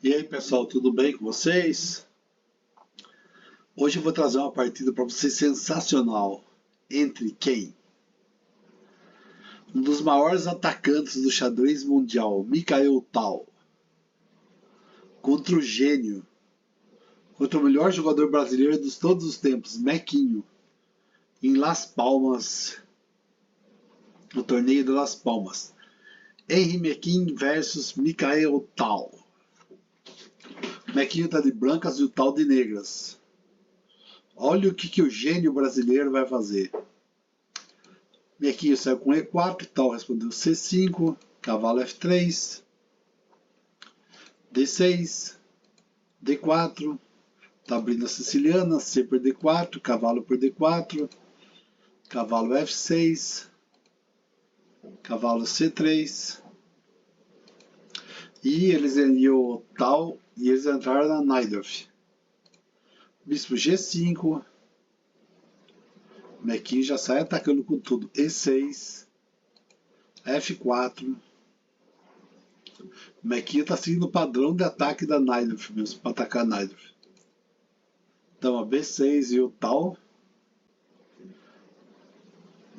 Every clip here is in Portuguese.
E aí pessoal, tudo bem com vocês? Hoje eu vou trazer uma partida para vocês sensacional. Entre quem? Um dos maiores atacantes do xadrez mundial, Mikhail Tal, contra o gênio, contra o melhor jogador brasileiro de todos os tempos, Mequinho, em Las Palmas, no torneio de Las Palmas. Henry Mequinho versus Mikhail Tal. Mequinho tá de brancas e o Tal de negras. Olha o que o gênio brasileiro vai fazer. Mequinho saiu com E4, Tal respondeu C5, cavalo F3, D6, D4, tá abrindo a siciliana, C por D4, cavalo por D4, cavalo F6, cavalo C3, e eles iam Tal e eles entraram na Najdorf. Bispo G5, Mequinho já sai atacando com tudo. E6, F4. Mequinho está seguindo o padrão de ataque da Najdorf mesmo, para atacar a Najdorf. Dama B6 e o Tal.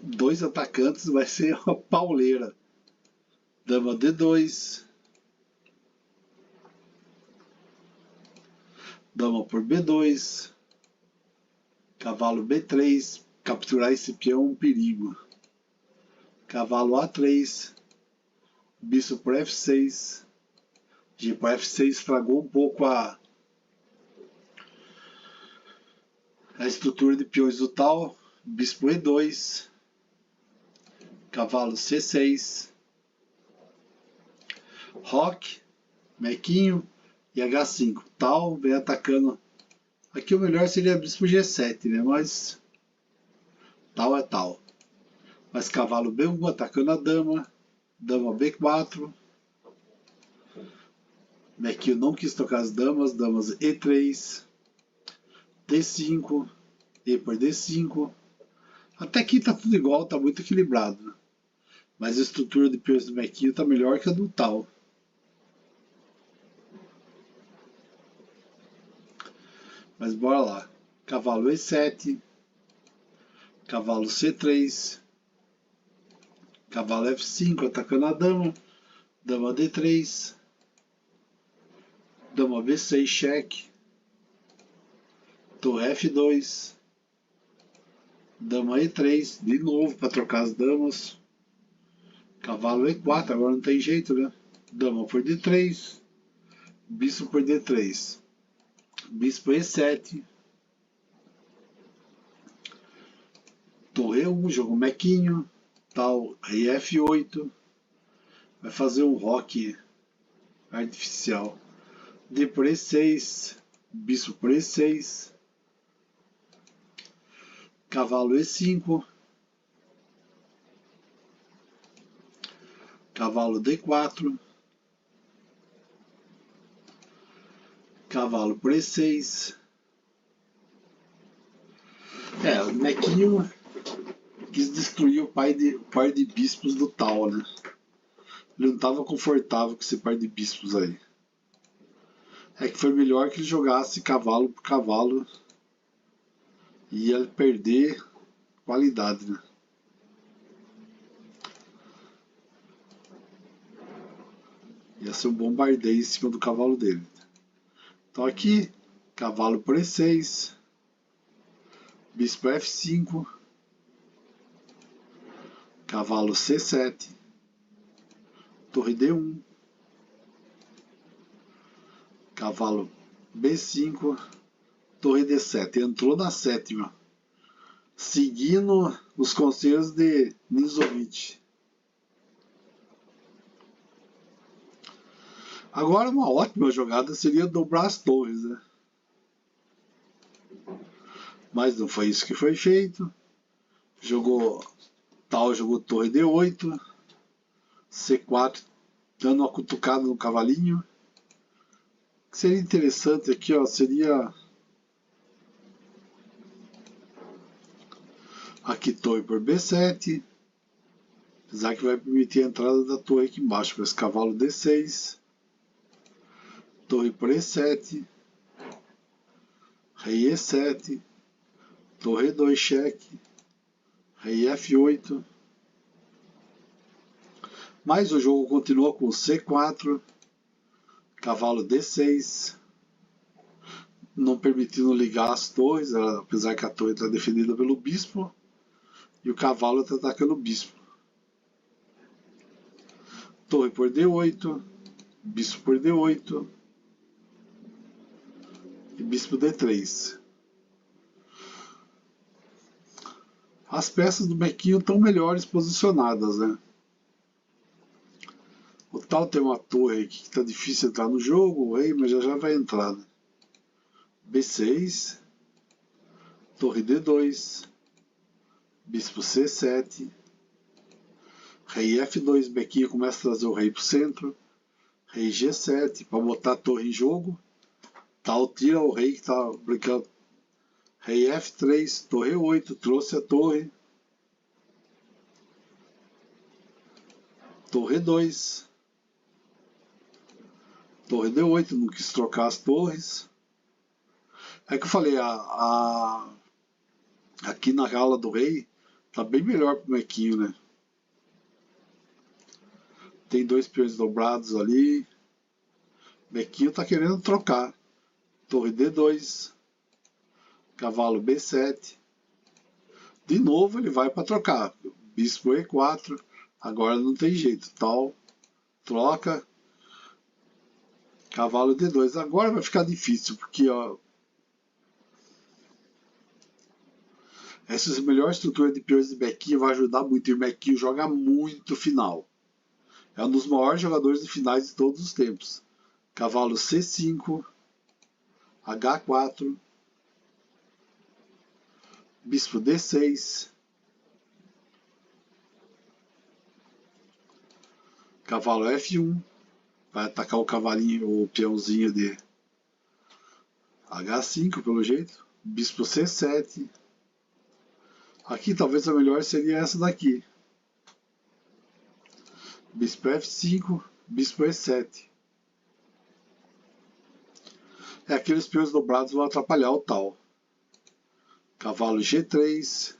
Dois atacantes, vai ser uma pauleira. Dama D2. Dama por B2. Cavalo B3. Capturar esse peão é um perigo. Cavalo A3. Bispo por F6. G por F6 estragou um pouco a estrutura de peões do Tal. Bispo E2. Cavalo C6. Roque. Mequinho. E H5. Tal vem atacando. Aqui o melhor seria bispo G7, né? Mas Tal é Tal. Mas cavalo B1 atacando a dama. Dama B4. Mequinho não quis tocar as damas. Damas E3. D5. E por D5. Até aqui tá tudo igual, tá muito equilibrado. Mas a estrutura de peões do Mequinho tá melhor que a do Tal. Mas bora lá. Cavalo E7. Cavalo C3. Cavalo F5 atacando a dama. Dama D3. Dama B6 cheque. Torre F2. Dama E3. De novo para trocar as damas. Cavalo E4. Agora não tem jeito, né? Dama por D3. Bispo por D3. Bispo E7. Torre E1. Jogo Mequinho. Tal. Rei F8. Vai fazer um roque artificial. D por E6. Bispo por E6. Cavalo E5. Cavalo D4. Cavalo por E6. O Mequinho quis destruir o par de bispos do Tal, né? Ele não estava confortável com esse par de bispos aí. É que foi melhor que ele jogasse cavalo por cavalo. E ia perder qualidade, né? Ia ser um bombardeio em cima do cavalo dele. Então aqui, cavalo por E6. Bispo F5. Cavalo C7. Torre D1. Cavalo B5. Torre D7. Entrou na sétima. Seguindo os conselhos de Nizovic. Agora uma ótima jogada seria dobrar as torres, né? Mas não foi isso que foi feito. Tal jogou torre D8. C4 dando uma cutucada no cavalinho. O que seria interessante aqui, ó, seria aqui torre por B7. Apesar que vai permitir a entrada da torre aqui embaixo. Mas cavalo D6. torre por E7, rei E7, torre E2 cheque, rei F8, mas o jogo continua com C4, cavalo D6, não permitindo ligar as torres, apesar que a torre está defendida pelo bispo, e o cavalo está atacando o bispo. Torre por D8, bispo por D8 e bispo D3. As peças do bequinho estão melhores posicionadas, né? O tal tem uma torre aqui que está difícil entrar no jogo, o rei, mas já vai entrar, né? B6, torre D2, bispo C7, rei F2, bequinho começa a trazer o rei para o centro, rei G7 para botar a torre em jogo, tal tira o rei que está brincando, rei F3, torre 8, trouxe a torre, torre 2, torre D8, não quis trocar as torres. É que eu falei, aqui na ala do rei tá bem melhor pro mequinho, né? Tem 2 peões dobrados ali. Mequinho tá querendo trocar. Torre D2, cavalo B7. De novo ele vai para trocar. Bispo E4. Agora não tem jeito. Tal, troca. Cavalo D2. Agora vai ficar difícil, porque ó, essa melhor estrutura de peões de bequinho vai ajudar muito. E o bequinho joga muito final. É um dos maiores jogadores de finais de todos os tempos. Cavalo C5, H4, bispo D6, cavalo F1, vai atacar o cavalinho, o peãozinho de H5 pelo jeito, bispo C7. Aqui talvez a melhor seria essa daqui. Bispo F5, bispo E7. Aqueles peões dobrados vão atrapalhar o tal. Cavalo G3,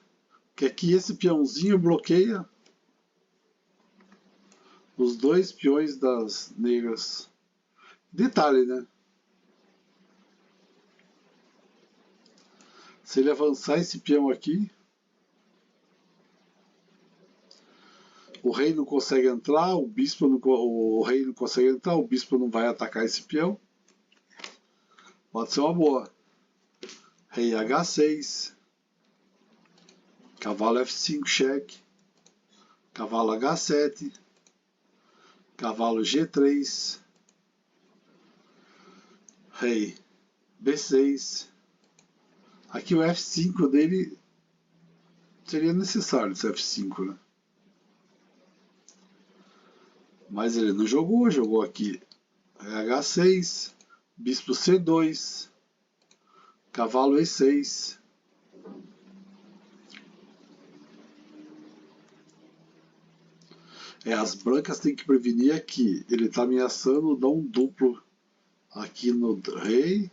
que aqui esse peãozinho bloqueia os 2 peões das negras. Detalhe, né? Se ele avançar esse peão aqui, o rei não consegue entrar, o rei não consegue entrar, o bispo não vai atacar esse peão. Pode ser uma boa. Rei H6, cavalo F5 cheque, cavalo H7, cavalo G3, rei B6. Aqui o F5 dele seria necessário, esse F5, né? Mas ele não jogou, jogou aqui H6, bispo C2, cavalo E6. As brancas têm que prevenir aqui. Ele está ameaçando dar um duplo aqui no rei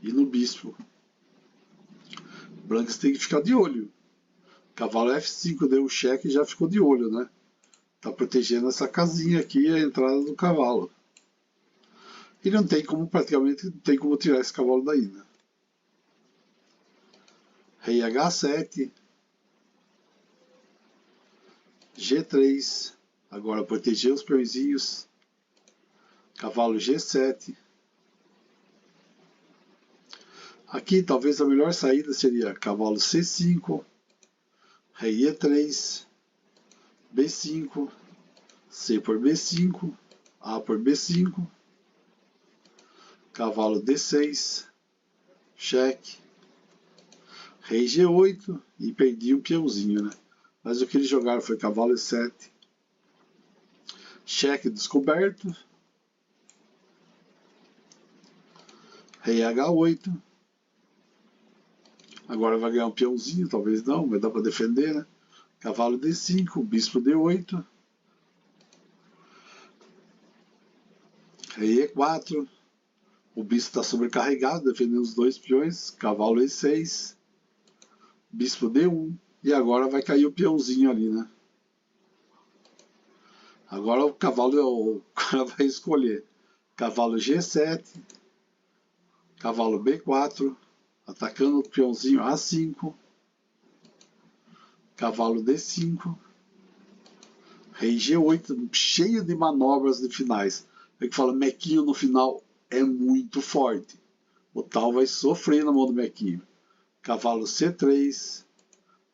e no bispo. Brancas têm que ficar de olho. Cavalo F5 deu o cheque e já ficou de olho, né? Tá protegendo essa casinha aqui, a entrada do cavalo. E não tem como, praticamente, não tem como tirar esse cavalo daí, né? Rei H7, G3, agora proteger os peõezinhos, cavalo G7. Aqui talvez a melhor saída seria cavalo C5, rei E3, B5, C por B5, A por B5, cavalo D6, cheque, rei G8 e perdi o peãozinho, né? Mas o que eles jogaram foi cavalo E7, cheque descoberto, rei H8, agora vai ganhar um peãozinho, talvez não, mas dá para defender, né? Cavalo D5, bispo D8, Rei E4. O bispo está sobrecarregado, defendendo os dois peões. Cavalo E6. Bispo D1. E agora vai cair o peãozinho ali, né? Agora o cara vai escolher. Cavalo G7. Cavalo B4. Atacando o peãozinho A5. Cavalo D5. Rei G8, cheio de manobras de finais. É que fala, Mequinho no final é muito forte. O tal vai sofrer na mão do Mequinho. Cavalo C3.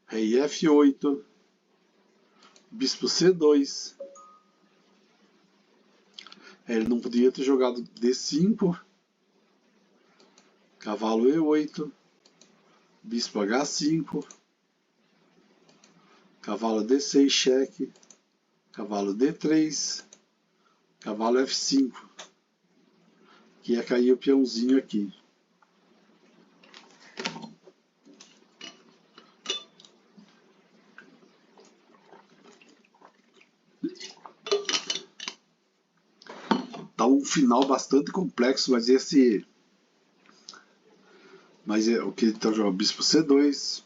Rei F8. Bispo C2. Ele não podia ter jogado D5. Cavalo E8. Bispo H5. Cavalo D6, cheque. Cavalo D3. Cavalo F5. Que ia cair o peãozinho aqui. Tá um final bastante complexo, mas esse... Mas é o que ele tá jogando, bispo C2.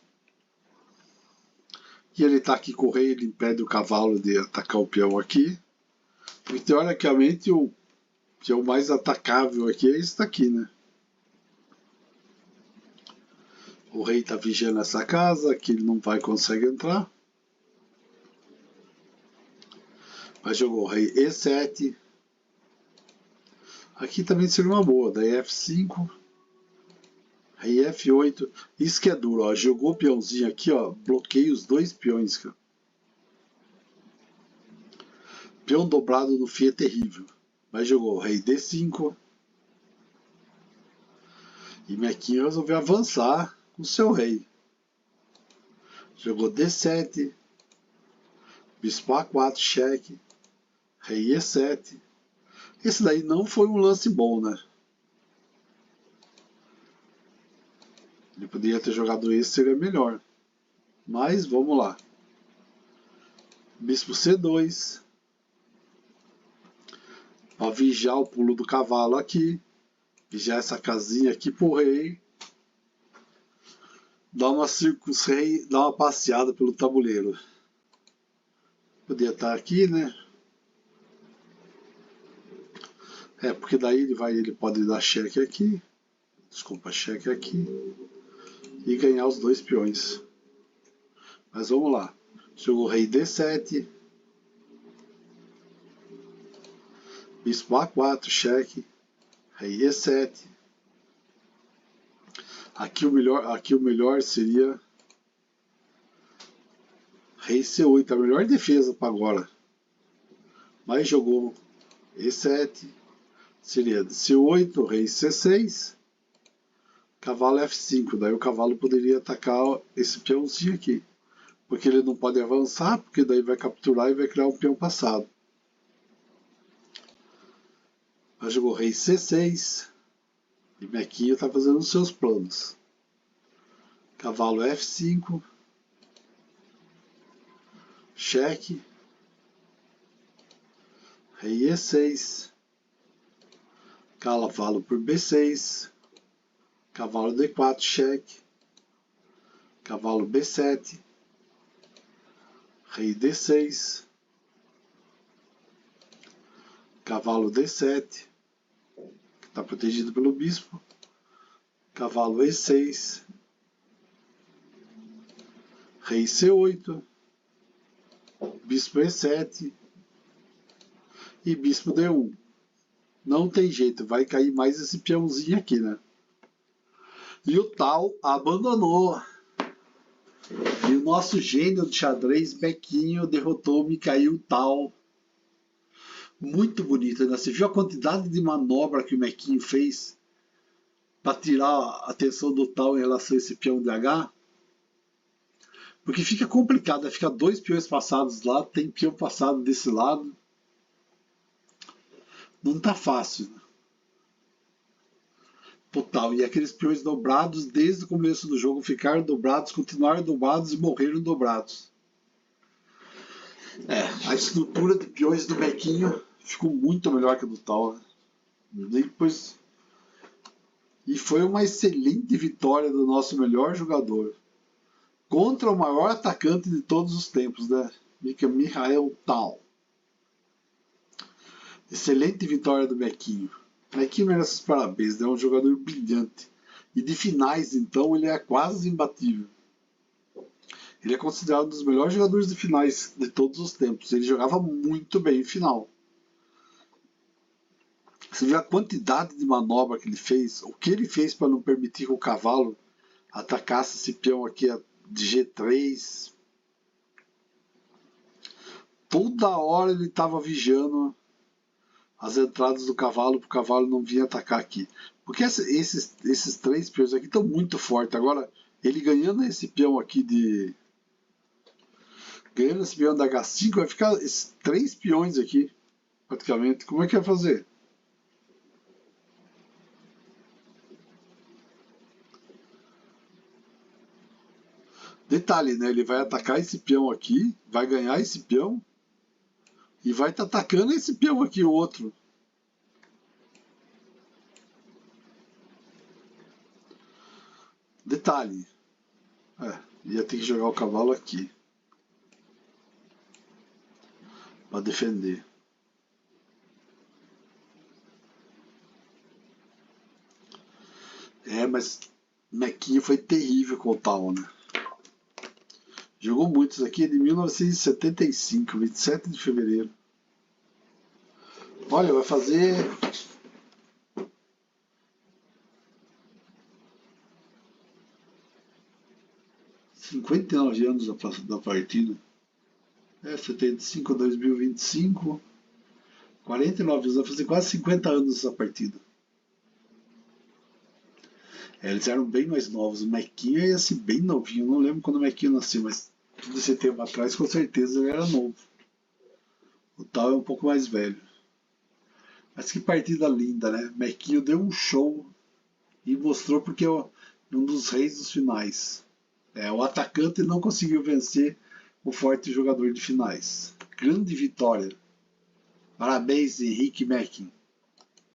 E ele tá aqui com o rei, ele impede o cavalo de atacar o peão aqui. E teoricamente o peão mais atacável aqui é esse daqui, né? O rei tá vigiando essa casa, aqui ele não vai conseguir entrar. Mas jogou o rei E7. Aqui também seria uma boa, daí F5. Rei F8. Isso que é duro, ó. Jogou o peãozinho aqui, ó. Bloqueia os dois peões, cara. Peão dobrado no fio é terrível. Mas jogou o rei D5. E Mequinho resolveu avançar com o seu rei. Jogou D7. Bispo A4, cheque. Rei E7. Esse daí não foi um lance bom, né? Ele poderia ter jogado esse, seria melhor. Mas vamos lá. Bispo C2. Para vigiar o pulo do cavalo aqui. Vigiar essa casinha aqui pro rei. Dá uma passeada pelo tabuleiro. Podia estar aqui, né? É, porque daí ele pode dar cheque aqui. Desculpa, cheque aqui. E ganhar os dois peões. Mas vamos lá. Jogou rei D7. Bispo A4, cheque. Rei E7. Aqui o melhor seria rei C8, a melhor defesa para agora. Mas jogou E7. Seria C8, rei C6. Cavalo F5. Daí o cavalo poderia atacar esse peãozinho aqui. Porque ele não pode avançar, porque daí vai capturar e vai criar um peão passado. Mas jogou rei C6. E Mequinho está fazendo os seus planos. Cavalo F5. Cheque. Rei E6. Cavalo por B6. Cavalo D4, cheque. Cavalo B7. Rei D6. Cavalo D7. Que está protegido pelo bispo. Cavalo E6. Rei C8. Bispo E7. E bispo D1. Não tem jeito, vai cair mais esse peãozinho aqui, né? E o tal abandonou. E o nosso gênio de xadrez, Mequinho, derrotou o Mikhail Tal. Muito bonito, né? Você viu a quantidade de manobra que o Mequinho fez para tirar a atenção do Tal em relação a esse peão de H? Porque fica complicado, fica dois peões passados lá, tem peão passado desse lado. Não tá fácil, né? Total. E aqueles peões dobrados, desde o começo do jogo, ficaram dobrados, continuaram dobrados e morreram dobrados. A estrutura de peões do Mequinho ficou muito melhor que a do Tal, né? Depois, e foi uma excelente vitória do nosso melhor jogador contra o maior atacante de todos os tempos, né? Michael Tal. Excelente vitória do Mequinho. Mequinho merece os parabéns, né? É um jogador brilhante. E de finais, então, ele é quase imbatível. Ele é considerado um dos melhores jogadores de finais de todos os tempos. Ele jogava muito bem em final. Você vê a quantidade de manobra que ele fez, o que ele fez para não permitir que o cavalo atacasse esse peão aqui de G3. Toda hora ele estava vigiando as entradas do cavalo para o cavalo não vir atacar aqui. Porque esses três peões aqui estão muito fortes. Agora, ele ganhando esse peão aqui de. Ganhando esse peão da H5, vai ficar esses três peões aqui, praticamente. Como é que vai fazer? Detalhe, né? Ele vai atacar esse peão aqui, vai ganhar esse peão e vai estar atacando esse peão aqui, o outro. Detalhe. Ia ter que jogar o cavalo aqui para defender. Mas Mequinho foi terrível com o Tal, né? Jogou muito. Isso aqui é de 1975, 27 de fevereiro. Olha, vai fazer 59 anos da partida. 75 a 2025. 49 anos, vai fazer quase 50 anos essa partida. Eles eram bem mais novos. O Mequinho ia ser bem novinho. Eu não lembro quando o Mequinho nasceu, mas tudo esse tempo atrás, com certeza ele era novo. O Tal é um pouco mais velho. Mas que partida linda, né? Mequinho deu um show e mostrou porque é um dos reis dos finais. O atacante não conseguiu vencer o forte jogador de finais. Grande vitória. Parabéns, Henrique Mequinho.